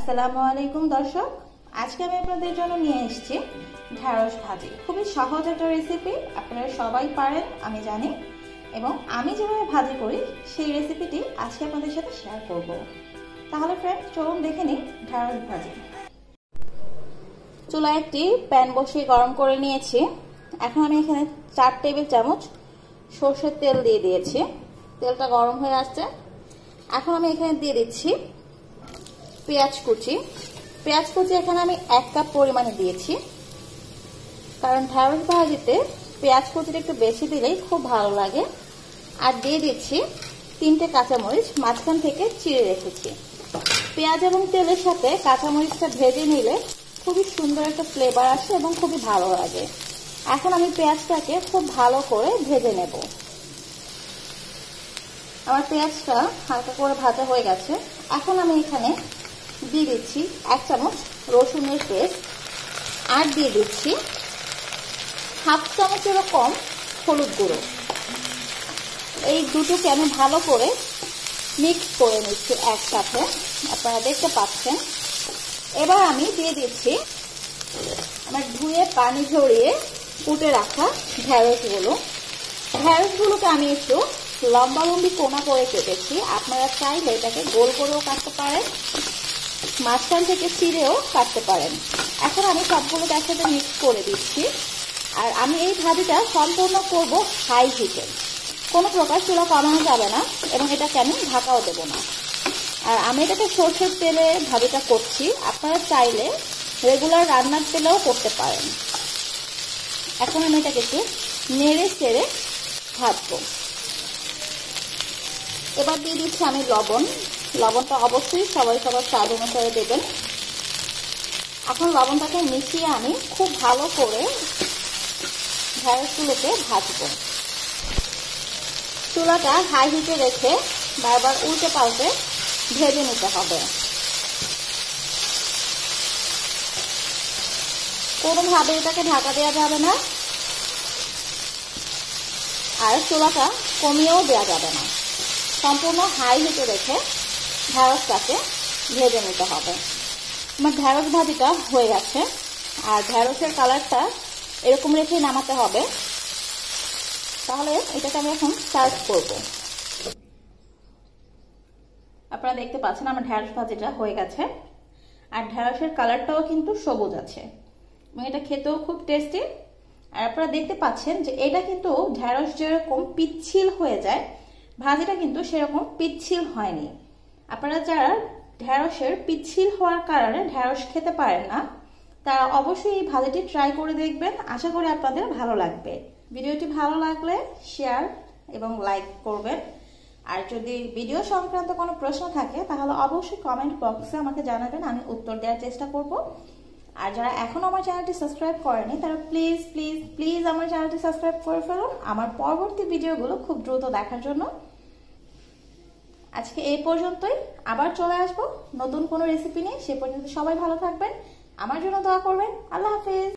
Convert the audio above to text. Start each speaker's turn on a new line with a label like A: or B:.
A: আসসালামু আলাইকুম দর্শক, আজকে আমি আপনাদের জন্য নিয়ে এসেছি ঢেঁড়স ভাজি। খুবই সহজ একটা রেসিপি, আপনারা সবাই পারেন আমি জানি, এবং আমি যেভাবে ভাজি করি সেই রেসিপিটি আজকে আপনাদের সাথে শেয়ার করব। তাহলে ফ্রেন্ড, চলুন দেখে নিই ঢেঁড়স ভাজি। চুলায় একটি প্যান বসিয়ে গরম করে নিয়েছি। এখন আমি এখানে 4 টেবিল চামচ সরষের তেল দিয়ে দিয়েছি। তেলটা গরম হয়ে আসছে। এখন আমি এখানে দিয়ে দিচ্ছি পেঁয়াজ কুচি। পেঁয়াজ কুচি এখানে আমি 1 কাপ পরিমাণে দিয়েছি, কারণ ঢেঁড়স ভাজিতে পেঁয়াজ কুচিটা একটু বেশি দিলেই খুব ভালো লাগে। আর দিয়ে দিচ্ছি 3টে কাঁচামরিচ, মাঝখান থেকে চিড়ে রেখেছি। পেঁয়াজ এবং তেলের সাথে কাঁচামরিচটা ভেজে নিলে খুবই সুন্দর একটা ফ্লেভার আসে এবং খুবই ভালো লাগে। এখন আমি পেঁয়াজটাকে খুব ভালো করে ভেজে নেব। আমার পেঁয়াজটা হালকা করে ভাজা হয়ে গেছে। এখন আমি এখানে দিয়ে দিচ্ছি 1 চামচ রসুনের পেস্ট, আর দিয়ে দিচ্ছি 1/2 চামচেরও কম হলুদ গুঁড়ো। এই দুটোকে আমি ভালো করে মিক্স করে নিচ্ছি একসাথে, আপনারা দেখতে পাচ্ছেন। এবার আমি দিয়ে দিচ্ছি আমার ধুয়ে পানি ঝরিয়ে কুটে রাখা ঢেঁড়সগুলোকে আমি একটু লম্বা লম্বি কোনা করে কেটেছি। আপনারা চাইলে এটাকে গোল করেও কাটতে পারেন, মাঝখান থেকে চিড়েও কাটতে পারেন। এখন আমি সবগুলোকে একসাথে মিক্স করে দিচ্ছি। আর আমি এই ভাজিটা সম্পূর্ণ করব হাই হিটে, কোনো প্রকার চুলা কমানো যাবে না, এবং এটাকে আমি ঢাকাও দেব না। আর আমি এটাকে সরষের তেলে ভাজিটা করছি, আপনারা চাইলে রেগুলার রান্নার তেলেও করতে পারেন। এখন আমি এটাকে একটু নেড়ে চেড়ে ভাজবো। এবার দিয়ে দিচ্ছি আমি লবণ। লবণটা অবশ্যই সবাই সবার স্বাদ অনুসারে দেবেন। এখন লবণটাকে মিশিয়ে আমি খুব ভালো করে ঢেঁড়সগুলোকে ভাজবো। চুলাটা হাই হিটে রেখে বারবার উল্টে পাল্টে ভেজে নিতে হবে। কোনোভাবে এটাকে ঢাকা দেওয়া যাবে না, আর চুলাটা কমিয়েও দেওয়া যাবে না। সম্পূর্ণ হাই হিটে রেখে ঢেঁড়সটাকে ভেজে নিতে হবে। আমার ঢেঁড়স ভাজিটা হয়ে গেছে, আর ঢেঁড়সের কালারটা এরকম রেখেই নামাতে হবে। তাহলে এটাকে আমি এখন সার্ভ করব। আপনারা দেখতে পাচ্ছেন আমার ঢেঁড়স ভাজিটা হয়ে গেছে, আর ঢেঁড়সের কালারটাও কিন্তু সবুজ আছে, এবং এটা খেতেও খুব টেস্টি। আর আপনারা দেখতে পাচ্ছেন যে এটা কিন্তু ঢেঁড়স যেরকম পিচ্ছিল হয়ে যায়, ভাজিটা কিন্তু সেরকম পিচ্ছিল হয়নি। আপনারা যারা ঢেঁড়সের পিচ্ছিল হওয়ার কারণে ঢেঁড়স খেতে পারেন না, তারা অবশ্যই এই ভাজিটি ট্রাই করে দেখবেন। আশা করি আপনাদের ভালো লাগবে। ভিডিওটি ভালো লাগলে শেয়ার এবং লাইক করবেন। আর যদি ভিডিও সংক্রান্ত কোনো প্রশ্ন থাকে তাহলে অবশ্যই কমেন্ট বক্সে আমাকে জানাবেন, আমি উত্তর দেওয়ার চেষ্টা করব। আর যারা এখনো আমার চ্যানেলটি সাবস্ক্রাইব করেনি তারা প্লিজ প্লিজ প্লিজ আমার চ্যানেলটি সাবস্ক্রাইব করে ফেলুন, আমার পরবর্তী ভিডিওগুলো খুব দ্রুত দেখার জন্য। আজকে এই পর্যন্তই, আবার চলে আসবো নতুন কোনো রেসিপি নিয়ে। সে পর্যন্ত সবাই ভালো থাকবেন, আমার জন্য দোয়া করবেন। আল্লাহ হাফেজ।